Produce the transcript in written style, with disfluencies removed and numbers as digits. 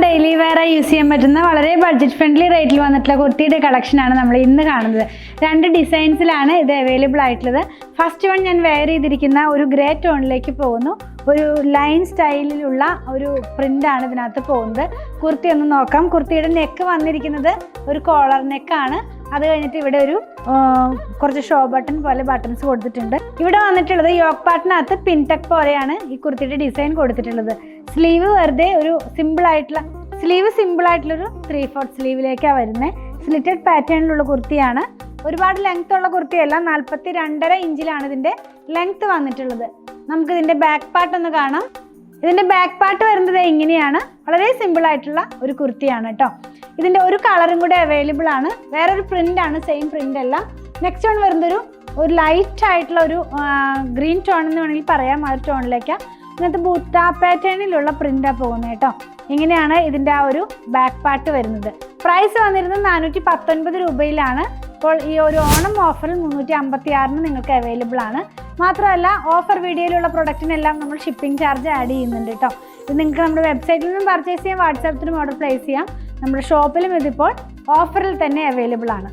Daily wear use ചെയ്യാൻ പറ്റുന്ന വളരെ ബഡ്ജറ്റ് ഫ്രണ്ട്ലി റേറ്റിൽ വന്നിട്ടുള്ള കുർത്തിയുടെ കളക്ഷനാണ് നമ്മൾ ഇന്ന് കാണുന്നത്. രണ്ട് ഡിസൈൻസിലാണ് ഇത് അവൈലബിൾ ആയിട്ടുള്ളത്. ഫസ്റ്റ് വൺ ഞാൻ വെയർ ചെയ്തിരിക്കുന്ന ഒരു ഗ്രേ ടോണിലേക്ക് പോകുന്നു. ഒരു ലൈൻ സ്റ്റൈലിലുള്ള ഒരു പ്രിൻ്റാണ് ഇതിനകത്ത് പോകുന്നത്. കുർത്തി ഒന്ന് നോക്കാം. കുർത്തിയുടെ നെക്ക് വന്നിരിക്കുന്നത് ഒരു കോളർ നെക്കാണ്. അത് കഴിഞ്ഞിട്ട് ഇവിടെ ഒരു കുറച്ച് ഷോ ബട്ടൺ പോലെ ബട്ടൺസ് കൊടുത്തിട്ടുണ്ട്. ഇവിടെ വന്നിട്ടുള്ളത് യോക്ക് പാർട്ടിനകത്ത് പിൻടെക് പോലെയാണ് ഈ കുർത്തിയുടെ ഡിസൈൻ കൊടുത്തിട്ടുള്ളത്. സ്ലീവ് വെറുതെ ഒരു സിമ്പിളായിട്ടുള്ളൊരു 3/4 സ്ലീവിലേക്കാണ് വരുന്നത്. സ്ലിറ്റഡ് പാറ്റേണിലുള്ള കുർത്തിയാണ്. ഒരുപാട് ലെങ്ത് ഉള്ള കുർത്തിയല്ല, 42.5 ഇഞ്ചിലാണ് ഇതിൻ്റെ ലെങ്ത് വന്നിട്ടുള്ളത്. നമുക്കിതിൻ്റെ ബാക്ക് പാർട്ട് ഒന്ന് കാണാം. ഇതിൻ്റെ ബാക്ക് പാർട്ട് വരുന്നത് ഇങ്ങനെയാണ്. വളരെ സിമ്പിളായിട്ടുള്ള ഒരു കുർത്തിയാണ് കേട്ടോ. ഇതിൻ്റെ ഒരു കളറും കൂടെ അവൈലബിൾ ആണ്. വേറൊരു പ്രിൻ്റാണ്, സെയിം പ്രിൻ്റ് അല്ല. നെക്സ്റ്റ് വൺ വരുന്നത് ഒരു ലൈറ്റ് ആയിട്ടുള്ള ഒരു ഗ്രീൻ ടോൺ എന്ന് വേണമെങ്കിൽ പറയാം. ആ ഒരു ടോണിലേക്കാണ് ഇതിനകത്ത് ബൂത്ത പാറ്റേണിലുള്ള പ്രിൻ്റാണ് പോകുന്നത് കേട്ടോ. ഇങ്ങനെയാണ് ഇതിൻ്റെ ആ ഒരു ബാക്ക് പാർട്ട് വരുന്നത്. പ്രൈസ് വന്നിരുന്നത് 419 രൂപയിലാണ്. ഇപ്പോൾ ഈ ഒരു ഓണം ഓഫറിൽ 356 നിങ്ങൾക്ക് അവൈലബിൾ ആണ്. മാത്രമല്ല ഓഫർ വീഡിയോയിലുള്ള പ്രൊഡക്റ്റിനെല്ലാം നമ്മൾ ഷിപ്പിംഗ് ചാർജ് ആഡ് ചെയ്യുന്നുണ്ട് കേട്ടോ. ഇത് നിങ്ങൾക്ക് നമ്മുടെ വെബ്സൈറ്റിൽ നിന്നും പർച്ചേസ് ചെയ്യാം, വാട്സാപ്പിലും ഓർഡർ പ്ലേസ് ചെയ്യാം. നമ്മുടെ ഷോപ്പിലും ഇതിപ്പോൾ ഓഫറിൽ തന്നെ അവൈലബിൾ ആണ്.